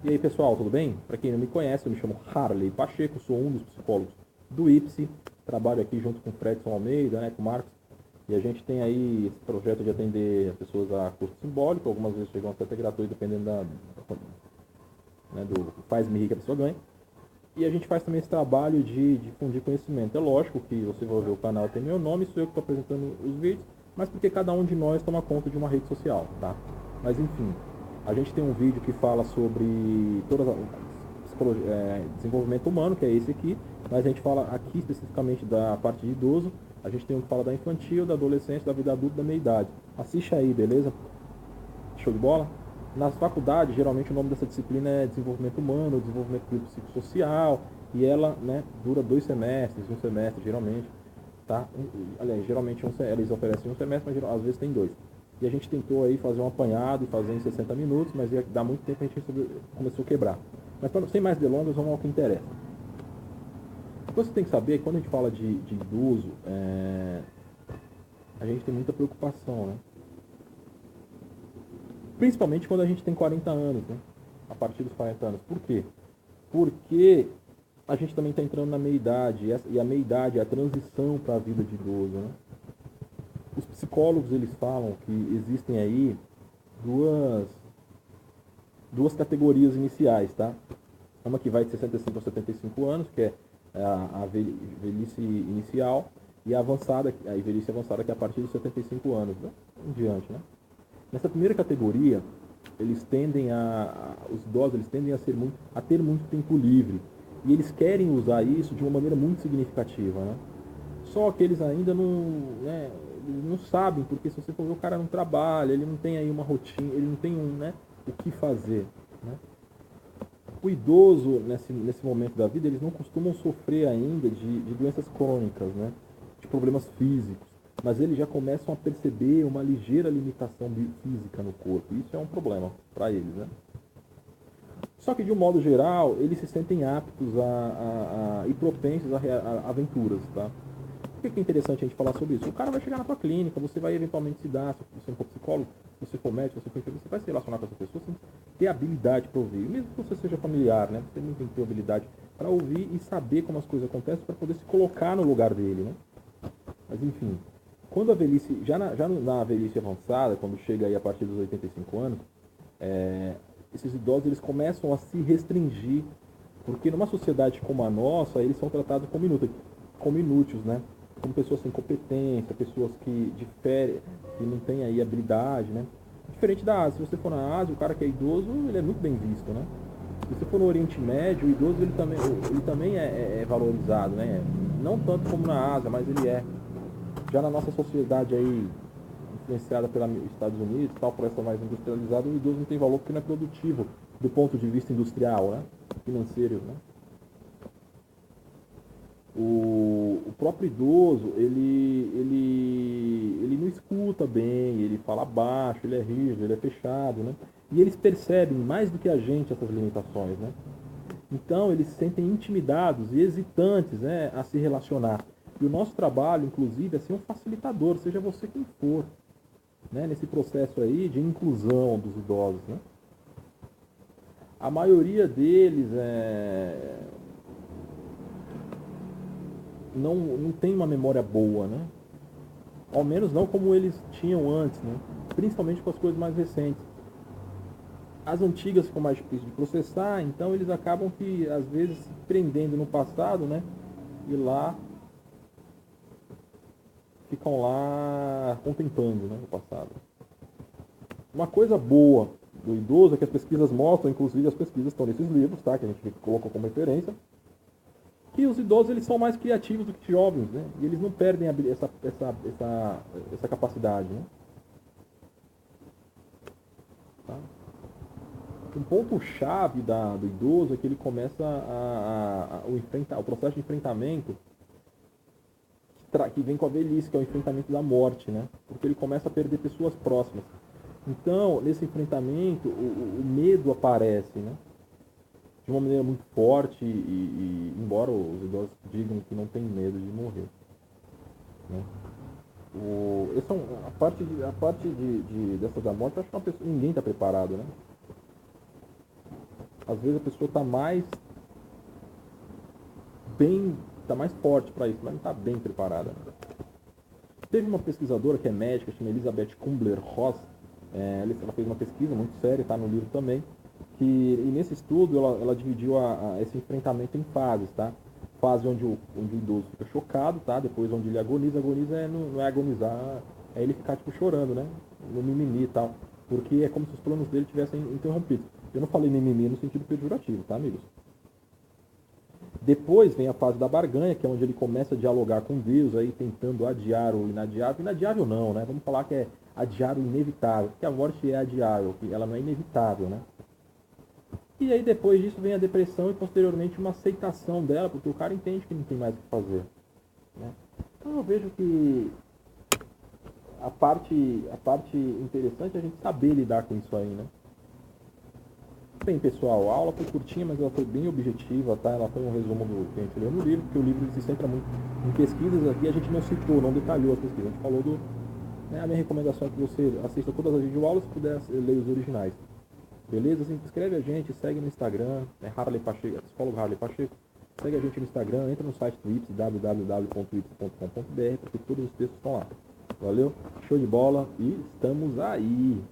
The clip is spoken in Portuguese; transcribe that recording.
E aí pessoal, tudo bem? Para quem não me conhece, eu me chamo Harley Pacheco, sou um dos psicólogos do IPSE, trabalho aqui junto com o Fredson Almeida, né, com o Marcos, e a gente tem aí esse projeto de atender as pessoas a custo simbólico, algumas vezes chegam até gratuito, dependendo do faz-me rir que a pessoa ganha. E a gente faz também esse trabalho de difundir conhecimento. É lógico que você vai ver o canal tem meu nome, sou eu que estou apresentando os vídeos, mas porque cada um de nós toma conta de uma rede social, tá? Mas enfim, a gente tem um vídeo que fala sobre desenvolvimento humano, que é esse aqui, mas a gente fala aqui especificamente da parte de idoso, a gente tem um que fala da infantil, da adolescência, da vida adulta, da meia-idade. Assiste aí, beleza? Show de bola? Nas faculdades, geralmente o nome dessa disciplina é desenvolvimento humano, desenvolvimento psicossocial, e ela, né, dura 2 semestres, um semestre geralmente, tá? Aliás, geralmente eles oferecem um semestre, mas às vezes tem 2. E a gente tentou aí fazer um apanhado e fazer em 60 minutos, mas ia dar muito tempo, a gente começou a quebrar. Mas sem mais delongas, vamos ao que interessa. O que você tem que saber é que quando a gente fala de idoso, a gente tem muita preocupação, né? Principalmente quando a gente tem 40 anos, né? A partir dos 40 anos. Por quê? Porque a gente também está entrando na meia-idade, e a meia-idade é a transição para a vida de idoso, né? Os psicólogos, eles falam que existem aí duas categorias iniciais, tá? Uma que vai de 65 a 75 anos, que é a velhice inicial, e a avançada, a velhice avançada, que é a partir dos 75 anos, né? Em diante, né? Nessa primeira categoria, os idosos eles tendem a ter muito tempo livre, e eles querem usar isso de uma maneira muito significativa, né? Só que eles ainda não, né, eles não sabem, porque se você for ver, o cara não trabalha, ele não tem aí uma rotina, ele não tem o que fazer, né? O idoso, nesse momento da vida, eles não costumam sofrer ainda de doenças crônicas, né? De problemas físicos, mas eles já começam a perceber uma ligeira limitação física no corpo. Isso é um problema para eles, né? Só que, de um modo geral, eles se sentem aptos e propensos a aventuras, tá? Por que é interessante a gente falar sobre isso? O cara vai chegar na tua clínica, você vai eventualmente se dar, se você for psicólogo, se você for médico, se você for enfermeiro, você vai se relacionar com essa pessoa sem ter habilidade para ouvir. Mesmo que você seja familiar, né? Você não tem que ter habilidade para ouvir e saber como as coisas acontecem para poder se colocar no lugar dele, né? Mas enfim, quando a velhice, já na velhice avançada, quando chega aí a partir dos 85 anos, esses idosos eles começam a se restringir, porque numa sociedade como a nossa, eles são tratados como inúteis, né? Como pessoas sem competência, pessoas que diferem, que não têm aí habilidade, né? Diferente da Ásia. Se você for na Ásia, o cara que é idoso, ele é muito bem visto, né? Se você for no Oriente Médio, o idoso ele também é valorizado, né? Não tanto como na Ásia, mas ele é. Já na nossa sociedade aí, influenciada pelos Estados Unidos, tal, por essa mais industrializada, o idoso não tem valor porque não é produtivo do ponto de vista industrial, né? Financeiro, né? O próprio idoso, ele não escuta bem, ele fala baixo, ele é rígido, ele é fechado, né? E eles percebem mais do que a gente essas limitações, né? Então, eles se sentem intimidados e hesitantes, né, a se relacionar. E o nosso trabalho, inclusive, é ser um facilitador, seja você quem for, né, nesse processo aí de inclusão dos idosos, né? A maioria deles não tem uma memória boa, né? Ao menos não como eles tinham antes, né? Principalmente com as coisas mais recentes. As antigas ficam mais difíceis de processar, então eles acabam que, às vezes, se prendendo no passado, né? E lá ficam lá contemplando, né, o passado. Uma coisa boa do idoso é que as pesquisas mostram, inclusive as pesquisas estão nesses livros, tá? Que a gente colocou como referência, que os idosos eles são mais criativos do que jovens, né? E eles não perdem essa capacidade, né? Tá? Um ponto-chave do idoso é que ele começa o processo de enfrentamento que vem com a velhice, que é o enfrentamento da morte, né? Porque ele começa a perder pessoas próximas. Então, nesse enfrentamento, o medo aparece, né? De uma maneira muito forte, embora os idosos digam que não tem medo de morrer, né? A parte dessa da morte, acho que ninguém está preparado, né? às vezes a pessoa está mais forte para isso, mas não está bem preparada. Teve uma pesquisadora que é médica, chama Elizabeth Kubler-Ross, ela fez uma pesquisa muito séria, está no livro também, e nesse estudo ela dividiu esse enfrentamento em fases, tá? Fase onde o idoso fica chocado, tá? Depois onde ele agoniza não é agonizar, é ele ficar tipo chorando, né? No mimimi e tal, porque é como se os planos dele tivessem interrompidos. Eu não falei mimimi no sentido pejorativo, tá, amigos? Depois vem a fase da barganha, que é onde ele começa a dialogar com Deus, aí tentando adiar o inadiável. Inadiável não, né? Vamos falar que é adiar o inevitável, porque a morte é adiável, ela não é inevitável, né? E aí depois disso vem a depressão e posteriormente uma aceitação dela, porque o cara entende que não tem mais o que fazer, né? Então eu vejo que a parte interessante é a gente saber lidar com isso aí, né? Bem, pessoal, a aula foi curtinha, mas ela foi bem objetiva, tá? Ela foi um resumo do que a gente leu no livro, porque o livro se centra muito em pesquisas aqui, a gente não citou, não detalhou as pesquisas, a gente falou a minha recomendação é que você assista todas as videoaulas, se puder ler os originais. Beleza? Assim, escreve a gente, segue no Instagram, Harley Pacheco, psicólogo Harley Pacheco, segue a gente no Instagram, entra no site do IPS, www.ips.com.br, porque todos os textos estão lá. Valeu? Show de bola e estamos aí!